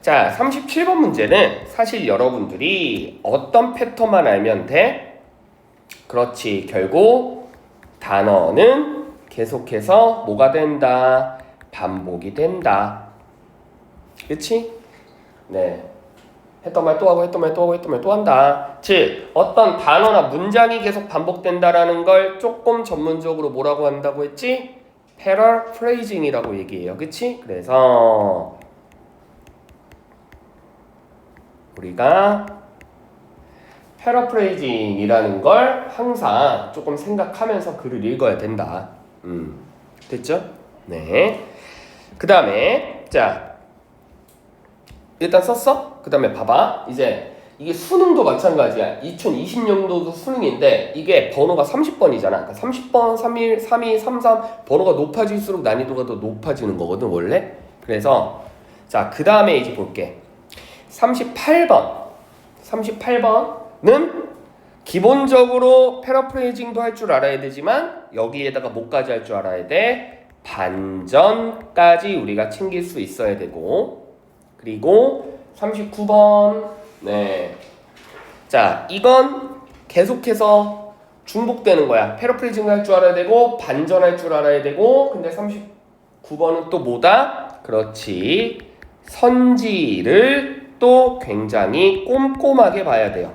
자, 37번 문제는 사실 여러분들이 어떤 패턴만 알면 돼? 그렇지. 결국 단어는 계속해서 뭐가 된다? 반복이 된다. 그치? 네. 했던 말 또 하고 했던 말 또 하고 했던 말 또 한다. 즉 어떤 단어나 문장이 계속 반복된다라는 걸 조금 전문적으로 뭐라고 한다고 했지? paraphrasing이라고 얘기해요. 그치? 그래서 우리가 paraphrasing이라는 걸 항상 조금 생각하면서 글을 읽어야 된다. 됐죠? 네. 그 다음에 자 일단 썼어? 그 다음에 봐봐. 이제 이게 수능도 마찬가지야. 2020년도도 수능인데 이게 번호가 30번이잖아. 그러니까 30번, 31, 32, 33 번호가 높아질수록 난이도가 더 높아지는 거거든 원래. 그래서 자 그 다음에 이제 볼게. 38번은 기본적으로 패러프레이징도 할 줄 알아야 되지만 여기에다가 뭐까지 할 줄 알아야 돼? 반전까지 우리가 챙길 수 있어야 되고, 그리고 39번 네. 자 이건 계속해서 중복되는 거야. 패러프레이징 할 줄 알아야 되고 반전할 줄 알아야 되고, 근데 39번은 또 뭐다? 그렇지. 선지를 또 굉장히 꼼꼼하게 봐야 돼요.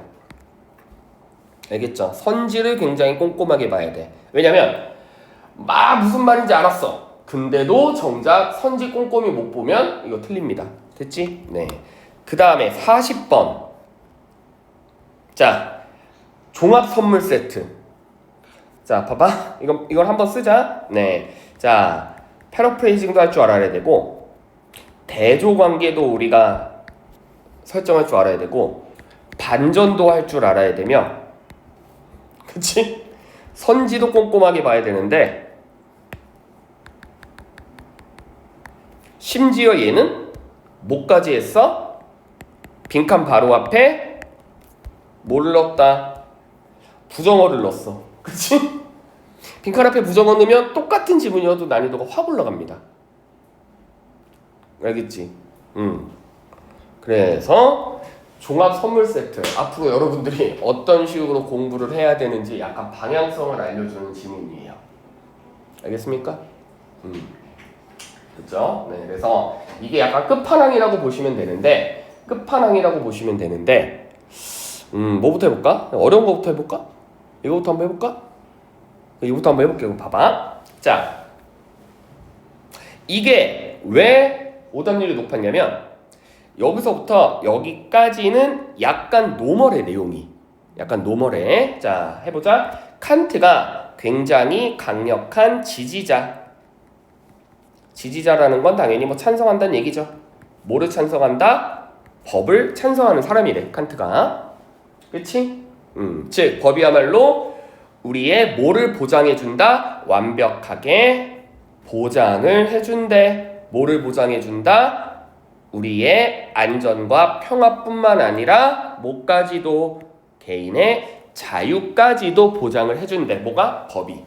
알겠죠? 선지를 굉장히 꼼꼼하게 봐야 돼. 왜냐면 막 무슨 말인지 알았어. 근데도 정작 선지 꼼꼼히 못 보면 이거 틀립니다. 됐지? 네. 그 다음에 40번. 자, 종합 선물 세트. 자, 봐봐. 이걸 한번 쓰자. 네. 자, 패러프레이징도 할 줄 알아야 되고, 대조 관계도 우리가 설정할 줄 알아야 되고, 반전도 할 줄 알아야 되며, 그치? 선지도 꼼꼼하게 봐야 되는데, 심지어 얘는 뭐까지 했어? 빈칸 바로 앞에 뭐를 넣었다? 부정어를 넣었어. 그치? 빈칸 앞에 부정어 넣으면 똑같은 지문이어도 난이도가 확 올라갑니다. 알겠지? 그래서 종합 선물 세트, 앞으로 여러분들이 어떤 식으로 공부를 해야 되는지 약간 방향성을 알려주는 지문이에요. 알겠습니까? 그렇죠? 네, 그래서 이게 약간 끝판왕이라고 보시면 되는데, 뭐부터 해볼까? 어려운 거부터 해볼까? 이거부터 한번 해볼까? 이거부터 한번 해볼게요. 봐봐. 자, 이게 왜 오답률이 높았냐면, 여기서부터 여기까지는 약간 노멀해, 내용이. 약간 노멀해. 자, 해보자. 칸트가 굉장히 강력한 지지자라는 건 당연히 뭐 찬성한다는 얘기죠. 뭐를 찬성한다? 법을 찬성하는 사람이래, 칸트가. 그치? 즉 법이야말로 우리의 뭐를 보장해준다? 완벽하게 보장을 해준대. 뭐를 보장해준다? 우리의 안전과 평화뿐만 아니라 뭐까지도, 개인의 자유까지도 보장을 해준대. 뭐가? 법이.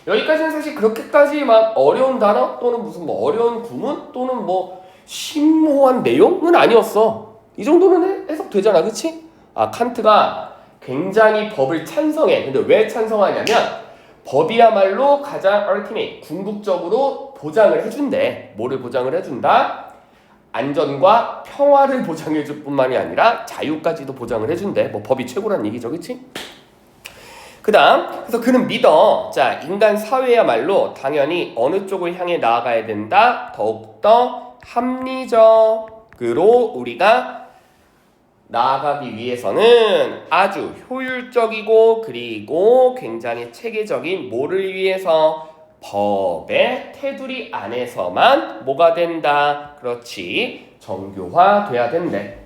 여기까지는 사실 그렇게까지 막 어려운 단어 또는 무슨 뭐 어려운 구문 또는 뭐 심오한 내용은 아니었어. 이 정도는 해석되잖아. 그치? 아, 칸트가 굉장히 법을 찬성해. 근데 왜 찬성하냐면 법이야말로 가장 ultimate, 궁극적으로 보장을 해준대. 뭐를 보장을 해준다? 안전과 평화를 보장해줄 뿐만이 아니라 자유까지도 보장을 해준대. 뭐 법이 최고란 얘기죠. 그치? 그 다음, 그래서 그는 믿어. 자, 인간 사회야말로 당연히 어느 쪽을 향해 나아가야 된다? 더욱더 합리적으로 우리가 나아가기 위해서는 아주 효율적이고 그리고 굉장히 체계적인 뭐를 위해서? 법의 테두리 안에서만 뭐가 된다? 그렇지, 정교화돼야 된대.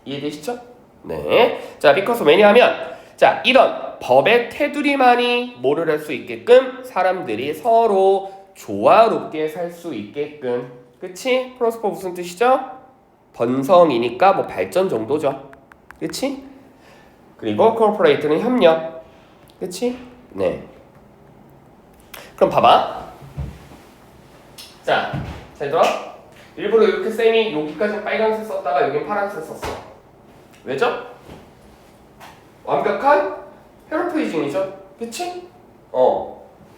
이해되시죠? 네. 자, because 왜냐하면 자, 이런 법의 테두리만이 뭐를 할 수 있게끔? 사람들이 서로 조화롭게 살 수 있게끔. 그치? 프로스퍼 무슨 뜻이죠? 번성이니까 뭐 발전 정도죠. 그치? 그리고 corporate는 협력. 그치? 네. 그럼 봐봐. 자, 잘 들어? 일부러 이렇게 쌤이 여기까지 빨간색 썼다가 여긴 파란색 썼어. 왜죠? 완벽한 패러프레이징이죠. 그치?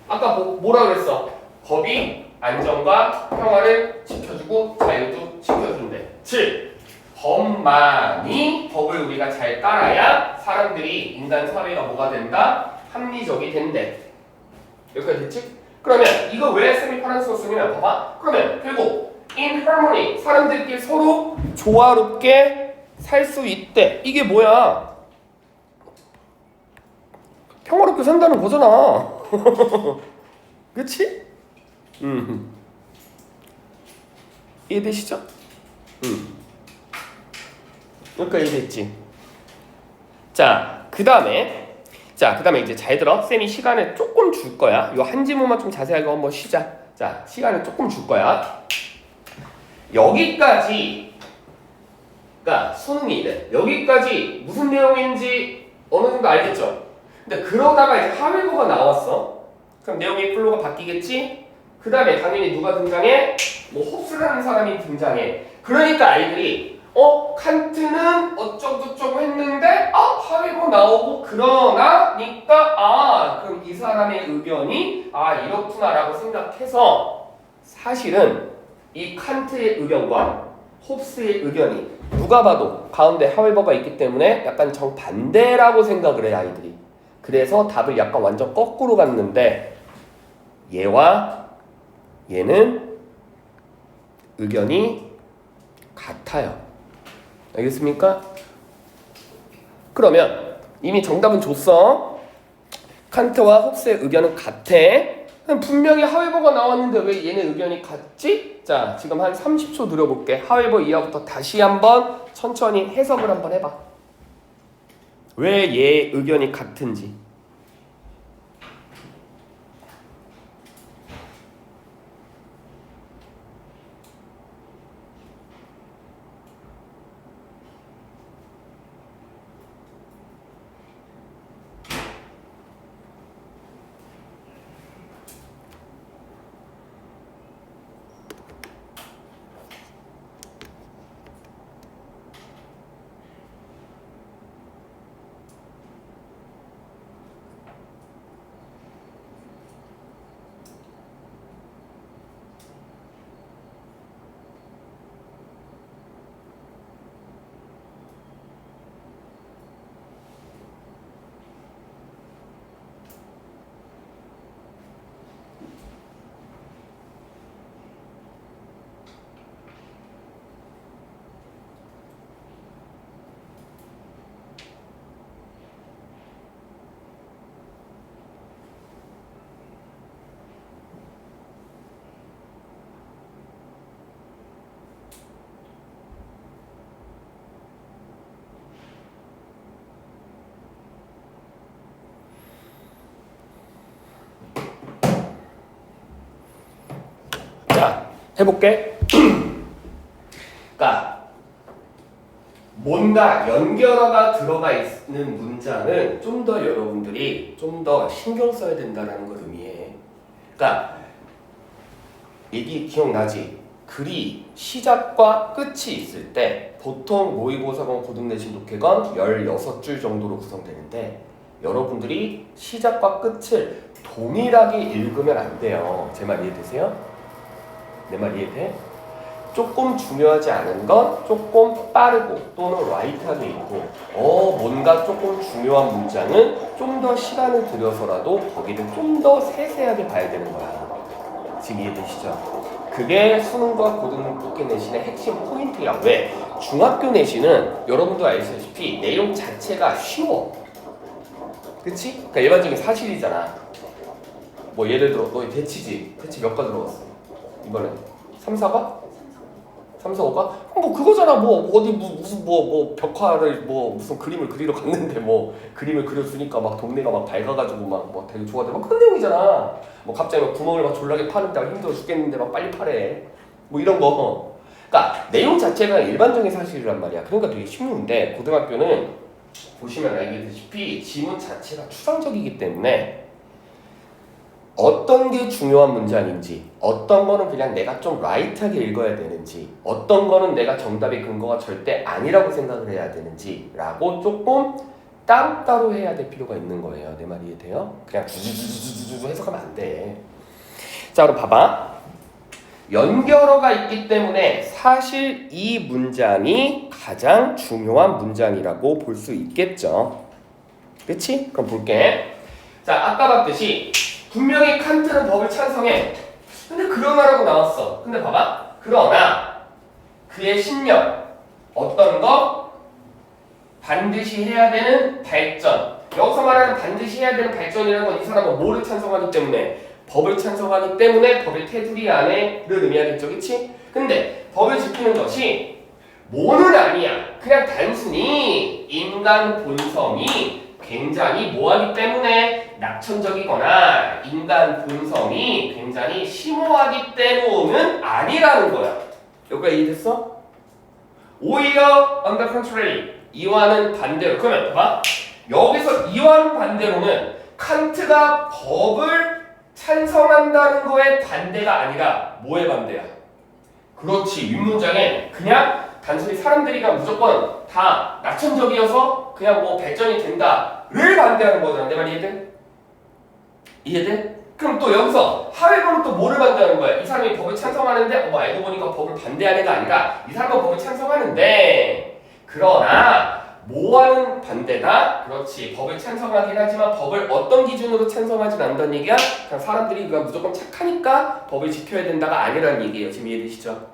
아까 뭐라 그랬어? 법이 안정과 평화를 지켜주고 자유도 지켜준대. 즉, 법만이 법을 우리가 잘 따라야 사람들이 인간 사회가 뭐가 된다? 합리적이 된대. 여기까지 됐지? 그러면 이거 왜 쌤이 파란색으로 쓰냐면 봐봐. 그러면 결국 in harmony 사람들끼리 서로 조화롭게 살 수 있대. 이게 뭐야? 평화롭게 산다는 거잖아. 그치? 이해되시죠? 그러니까 이해됐지? 자, 그 다음에 이제 잘 들어. 쌤이 시간을 조금 줄 거야. 요 한 지문만 좀 자세하게 한번 쉬자. 자, 시간을 조금 줄 거야. 여기까지, 그러니까 수능이 돼. 여기까지 무슨 내용인지 어느 정도 알겠죠? 근데 그러다가 이제 하위고가 나왔어. 그럼 내용의 플로가 바뀌겠지? 그 다음에 당연히 누가 등장해? 뭐 홉스라는 사람이 등장해. 그러니까 아이들이 칸트는 어쩌고저쩌고 했는데 하위고 나오고 그러나니까 그럼 이 사람의 의견이 이렇구나라고 생각해서 사실은 이 칸트의 의견과 홉스의 의견이 누가 봐도 가운데 하위버가 있기 때문에 약간 정반대라고 생각을 해 아이들이. 그래서 답을 약간 완전 거꾸로 갔는데 얘와 얘는 의견이 같아요. 알겠습니까? 그러면 이미 정답은 줬어. 칸트와 홉스의 의견은 같아. 분명히 하웨버가 나왔는데 왜 얘네 의견이 같지? 자, 지금 한 30초 들어볼게. 하웨버 이하부터 다시 한번 천천히 해석을 한번 해봐. 왜 얘 의견이 같은지. 자, 해볼게. 그러니까 뭔가 연결어가 들어가 있는 문장은 좀 더 여러분들이 좀 더 신경 써야 된다는 걸 의미해. 그러니까 얘기 기억나지? 글이 시작과 끝이 있을 때 보통 모의고사건 고등내신 독해건 16줄 정도로 구성되는데 여러분들이 시작과 끝을 동일하게 읽으면 안 돼요. 제 말 이해되세요? 내 말 이해돼? 조금 중요하지 않은 건 조금 빠르고 또는 라이트하게 읽고 뭔가 조금 중요한 문장은 좀 더 시간을 들여서라도 거기를 좀 더 세세하게 봐야 되는 거야. 지금 이해되시죠? 그게 수능과 고등 독해 내신의 핵심 포인트야. 왜? 중학교 내신은 여러분도 아시다시피 내용 자체가 쉬워. 그치? 그러니까 일반적인 사실이잖아. 뭐 예를 들어 너 대치지? 대치 몇 과 들어갔어? 이번에 3, 4가? 3, 4, 5가? 뭐 그거잖아. 뭐 어디 무슨 뭐 벽화를 무슨 그림을 그리러 갔는데 뭐 그림을 그려주니까 막 동네가 막 밝아가지고 막 되게 좋아하더라. 막 그런 내용이잖아. 뭐 갑자기 막 구멍을 막 졸라게 파는데 막 힘들어 죽겠는데 막 빨리 파래. 뭐 이런 거. 그러니까 내용 자체가 일반적인 사실이란 말이야. 그러니까 되게 쉬운데 고등학교는 보시면 알겠다시피 지문 자체가 추상적이기 때문에 어떤 게 중요한 문장인지, 어떤 거는 그냥 내가 좀 라이트하게 읽어야 되는지, 어떤 거는 내가 정답의 근거가 절대 아니라고 생각을 해야 되는지라고 조금 따로따로 해야 될 필요가 있는 거예요. 내 말이 이해돼요? 그냥 주주주주주주 해석하면 안 돼. 자, 그럼 봐봐. 연결어가 있기 때문에 사실 이 문장이 가장 중요한 문장이라고 볼 수 있겠죠. 그치? 그럼 볼게. 자, 아까 봤듯이 분명히 칸트는 법을 찬성해. 근데 그러나라고 나왔어. 근데 봐봐. 그러나 그의 신념 어떤 거? 반드시 해야 되는 발전. 여기서 말하는 반드시 해야 되는 발전이라는 건 이 사람은 뭐를 찬성하기 때문에? 법을 찬성하기 때문에 법의 테두리 안에를 의미하겠죠. 그치? 근데 법을 지키는 것이 뭐는 아니야. 그냥 단순히 인간 본성이 굉장히 뭐하기 때문에 낙천적이거나 인간 본성이 굉장히 심오하기 때문은 아니라는 거야. 여기까지 이해됐어? 오히려 on the contrary 이와는 반대로. 그러면 봐봐. 여기서 이와는 반대로는 칸트가 법을 찬성한다는 거에 반대가 아니라 뭐의 반대야? 그렇지. 윗문장에 그냥 단순히 사람들이 그냥 무조건 다 낙천적이어서 그냥 뭐 발전이 된다를 반대하는 거잖아. 내 말 이해돼? 이해돼? 그럼 또 여기서 하위문은 또 뭐를 반대하는 거야? 이 사람이 법을 찬성하는데 알고 보니까 법을 반대하는 게 아니라 이 사람은 법을 찬성하는데 그러나 뭐하는 반대다? 그렇지. 법을 찬성하긴 하지만 법을 어떤 기준으로 찬성하진 않는다는 얘기야? 그냥 사람들이 그냥 무조건 착하니까 법을 지켜야 된다가 아니라는 얘기예요. 지금 이해되시죠?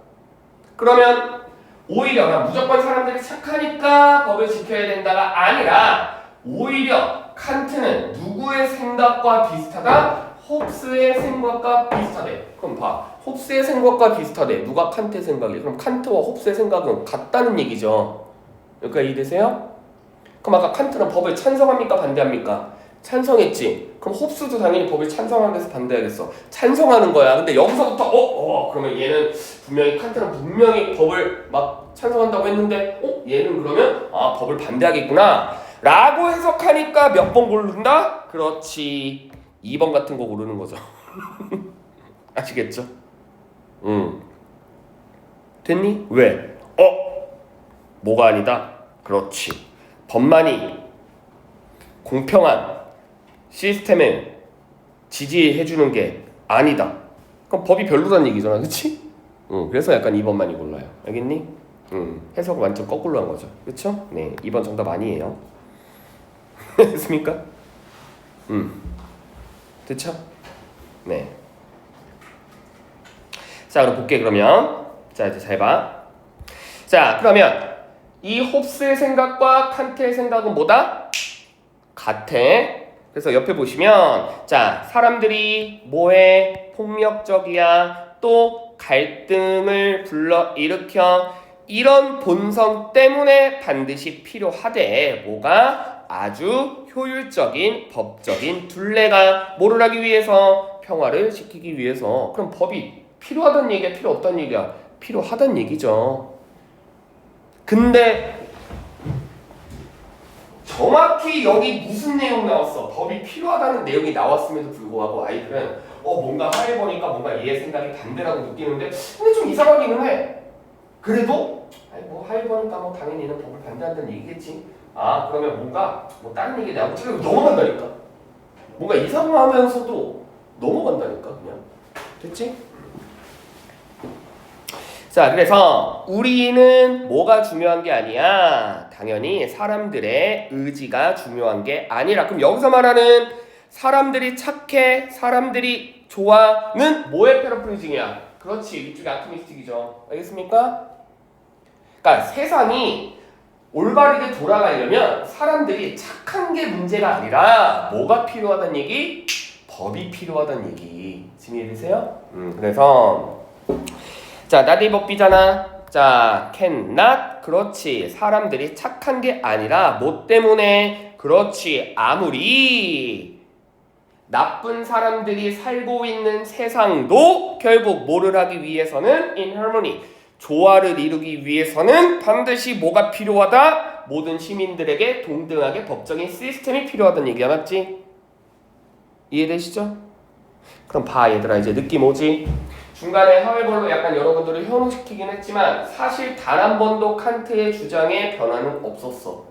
그러면 오히려 그냥 무조건 사람들이 착하니까 법을 지켜야 된다가 아니라 오히려 칸트는 누구의 생각과 비슷하다? 홉스의 생각과 비슷하대. 그럼 봐. 홉스의 생각과 비슷하대. 누가 칸트의 생각이야? 그럼 칸트와 홉스의 생각은 같다는 얘기죠. 여기까지 이해되세요? 그럼 아까 칸트는 법을 찬성합니까? 반대합니까? 찬성했지. 그럼 홉스도 당연히 법을 찬성하는 데서 반대하겠어. 찬성하는 거야. 근데 여기서부터 그러면 얘는 분명히 칸트는 분명히 법을 막 찬성한다고 했는데 얘는 그러면 법을 반대하겠구나 라고 해석하니까 몇 번 고른다? 그렇지. 2번 같은 거 고르는 거죠. 아시겠죠? 됐니? 왜? 뭐가 아니다? 그렇지. 법만이 공평한 시스템을 지지해주는 게 아니다. 그럼 법이 별로라는 얘기잖아. 그치? 그래서 약간 2번만이 골라요. 알겠니? 해석을 완전 거꾸로 한 거죠. 그쵸? 네, 2번 정답 아니에요. 됐습니까? 됐죠? 네. 자, 그럼 볼게, 그러면. 자, 이제 잘 봐. 자, 그러면 이 홉스의 생각과 칸트의 생각은 뭐다? 같아. 그래서 옆에 보시면 자, 사람들이 뭐해? 폭력적이야. 또 갈등을 불러일으켜. 이런 본성 때문에 반드시 필요하대. 뭐가? 아주 효율적인 법적인 둘레가 뭐를 하기 위해서? 평화를 지키기 위해서. 그럼 법이 필요하다는 얘기야? 필요 없다는 얘기야? 필요하다는 얘기죠. 근데 정확히 여기 무슨 내용 나왔어? 법이 필요하다는 내용이 나왔음에도 불구하고 아이들은 뭔가 하해 보니까 뭔가 얘의 생각이 반대라고 느끼는데 근데 좀 이상하기는 해. 그래도 하해 보니까 당연히 얘는 법을 반대한다는 얘기겠지. 그러면 뭔가 다른 얘기 나오고 넘어간다니까. 뭔가 이상하면서도 넘어간다니까 그냥. 됐지? 자, 그래서 우리는 뭐가 중요한 게 아니야? 당연히 사람들의 의지가 중요한 게 아니라. 그럼 여기서 말하는 사람들이 착해, 사람들이 좋아는 뭐의 패러프레이징이야? 그렇지, 위쪽이 아토미스틱이죠. 알겠습니까? 그러니까 세상이 올바르게 돌아가려면 사람들이 착한 게 문제가 아니라 뭐가 필요하다는 얘기? 법이 필요하다는 얘기. 지금 이해되세요? 그래서 자, not이 법비잖아. 자, cannot. 그렇지. 사람들이 착한 게 아니라 뭐 때문에? 그렇지. 아무리 나쁜 사람들이 살고 있는 세상도 결국 뭐를 하기 위해서는 in harmony. 조화를 이루기 위해서는 반드시 뭐가 필요하다? 모든 시민들에게 동등하게 법적인 시스템이 필요하다는 얘기야. 맞지? 이해되시죠? 그럼 봐 얘들아 이제 느낌 오지? 중간에 하회벌로 약간 여러분들을 현혹시키긴 했지만 사실 단 한 번도 칸트의 주장에 변화는 없었어.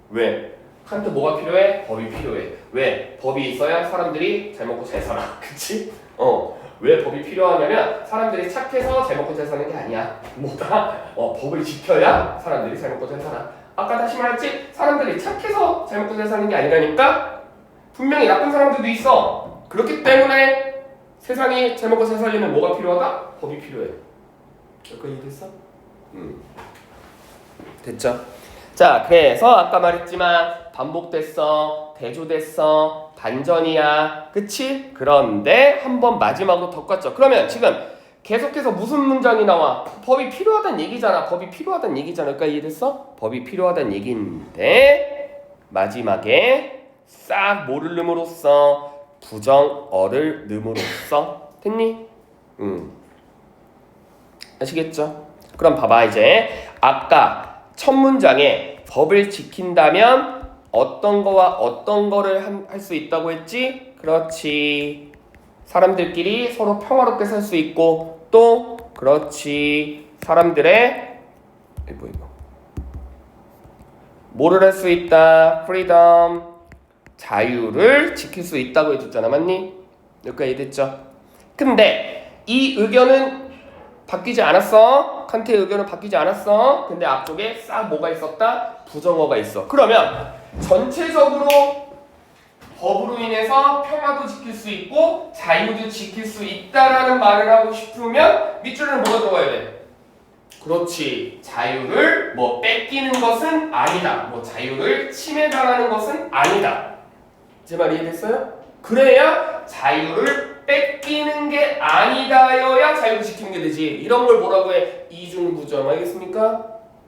왜? 칸트 뭐가 필요해? 법이 필요해. 왜? 법이 있어야 사람들이 잘 먹고 잘 살아. 그치? 왜 법이 필요하냐면 사람들이 착해서 잘 먹고 잘 사는 게 아니야. 뭐다? 법을 지켜야 사람들이 잘 먹고 잘 살아. 아까 다시 말했지? 사람들이 착해서 잘 먹고 잘 사는 게 아니라니까? 분명히 나쁜 사람들도 있어. 그렇기 때문에 세상이 잘 먹고 잘 살려면 뭐가 필요하다? 법이 필요해. 여기까지 이해됐어? 됐죠? 자, 그래서 아까 말했지만 반복됐어, 대조됐어, 반전이야, 그치? 그런데 한번 마지막으로 덧갔죠. 그러면 지금 계속해서 무슨 문장이 나와? 법이 필요하다는 얘기잖아. 법이 필요하다는 얘기잖아. 여기까지 이해됐어? 법이 필요하다는 얘기인데 마지막에 싹 뭐를 넣음으로써 부정어를 넣음으로써 됐니? 아시겠죠? 그럼 봐봐 이제 아까 첫 문장에 법을 지킨다면 어떤 거와 어떤 거를 할 수 있다고 했지? 그렇지. 사람들끼리 서로 평화롭게 살 수 있고 또 그렇지. 사람들의 이거 뭐를 할 수 있다? 프리덤 자유를 지킬 수 있다고 해줬잖아. 맞니? 여기까지 이해됐죠? 근데 이 의견은 바뀌지 않았어. 칸트의 의견은 바뀌지 않았어. 근데 앞쪽에 싹 뭐가 있었다? 부정어가 있어. 그러면 전체적으로 법으로 인해서 평화도 지킬 수 있고 자유도 지킬 수 있다라는 말을 하고 싶으면 밑줄에는 뭐가 들어가야 돼? 그렇지. 자유를 뭐 뺏기는 것은 아니다. 뭐 자유를 침해당하는 것은 아니다. 제 말 이해됐어요? 그래야 자유를 뺏기는 게 아니다여야 자유를 지키는 게 되지. 이런 걸 뭐라고 해? 이중부정. 알겠습니까?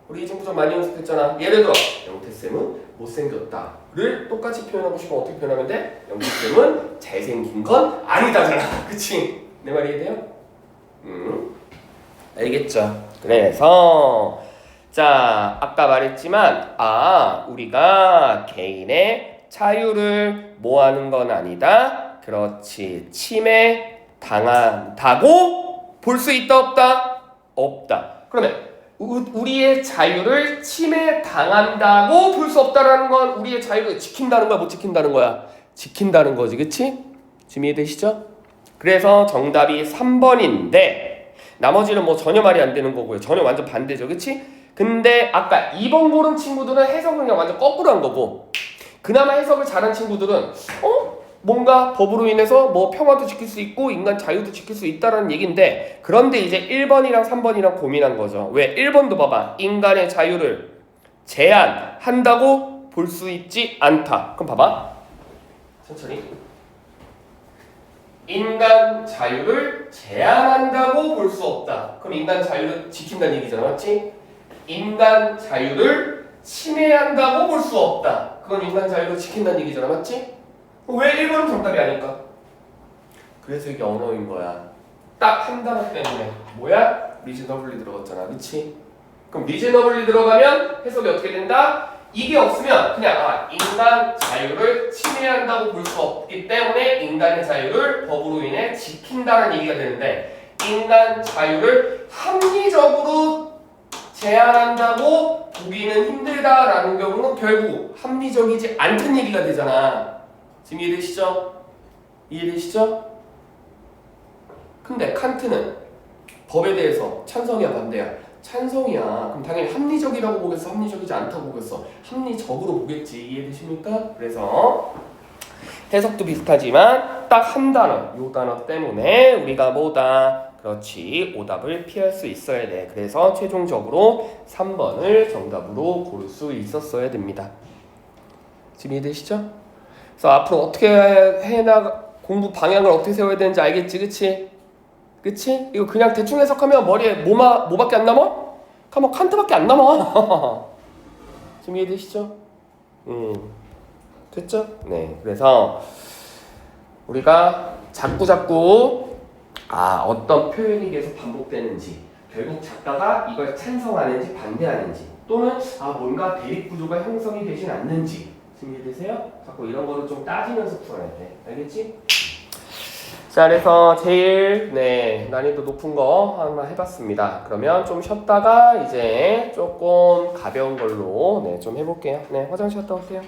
우리 이중부정 많이 연습했잖아. 예를 들어 영태쌤은 못생겼다를 똑같이 표현하고 싶으면 어떻게 표현하면 돼? 영태쌤은 잘생긴 건 아니다잖아. 그치? 내 말이 이해돼요? 알겠죠? 그래서 자 아까 말했지만 우리가 개인의 자유를 뭐하는 건 아니다. 그렇지. 침해당한다고 볼 수 있다 없다? 없다. 그러면 우리의 자유를 침해당한다고 볼 수 없다라는 건 우리의 자유를 지킨다는 거야 못 지킨다는 거야? 지킨다는 거지. 그치? 지금 이해되시죠? 그래서 정답이 3번인데 나머지는 뭐 전혀 말이 안 되는 거고요. 전혀 완전 반대죠. 그치? 근데 아까 2번 고른 친구들은 해석을 그냥 완전 거꾸로 한 거고 그나마 해석을 잘한 친구들은 뭔가 법으로 인해서 뭐 평화도 지킬 수 있고 인간 자유도 지킬 수 있다라는 얘기인데 그런데 이제 1번이랑 3번이랑 고민한 거죠. 왜? 1번도 봐봐. 인간의 자유를 제한한다고 볼 수 있지 않다. 그럼 봐봐. 천천히. 인간 자유를 제한한다고 볼 수 없다. 그럼 인간 자유를 지킨다는 얘기잖아. 맞지? 인간 자유를 침해한다고 볼 수 없다. 그건 인간 자유를 지킨다는 얘기잖아. 맞지? 왜 1번은 정답이 아닐까? 그래서 이게 언어인 거야. 딱 한 단어 때문에. 뭐야? reasonably 들어갔잖아. 그치? 그럼 reasonably 들어가면 해석이 어떻게 된다? 이게 없으면 그냥 인간 자유를 침해한다고 볼 수 없기 때문에 인간의 자유를 법으로 인해 지킨다는 얘기가 되는데 인간 자유를 합리적으로 제한한다고 보기는 힘들다라는 경우는 결국 합리적이지 않다는 얘기가 되잖아. 지금 이해되시죠? 이해되시죠? 근데 칸트는 법에 대해서 찬성이야 반대야? 찬성이야. 그럼 당연히 합리적이라고 보겠어? 합리적이지 않다고 보겠어? 합리적으로 보겠지. 이해되십니까? 그래서 해석도 비슷하지만 딱 한 단어, 요 단어 때문에 우리가 뭐다? 그렇지. 오답을 피할 수 있어야 돼. 그래서 최종적으로 3번을 정답으로 고를 수 있었어야 됩니다. 지금 이해되시죠? 그래서 앞으로 어떻게 공부 방향을 어떻게 세워야 되는지 알겠지? 그치? 그치? 이거 그냥 대충 해석하면 머리에 뭐밖에 안 남아? 뭐 칸트밖에 안 남아. 지금 이해되시죠? 됐죠? 네. 그래서 우리가 자꾸 어떤 표현이 계속 반복되는지 결국 작가가 이걸 찬성하는지 반대하는지 또는 뭔가 대립구조가 형성이 되진 않는지 지금 이해되세요? 자꾸 이런 거를 좀 따지면서 풀어야 돼. 알겠지? 자, 그래서 제일 난이도 높은 거 한번 해봤습니다. 그러면 좀 쉬었다가 이제 조금 가벼운 걸로 좀 해볼게요. 화장실 갔다 오세요.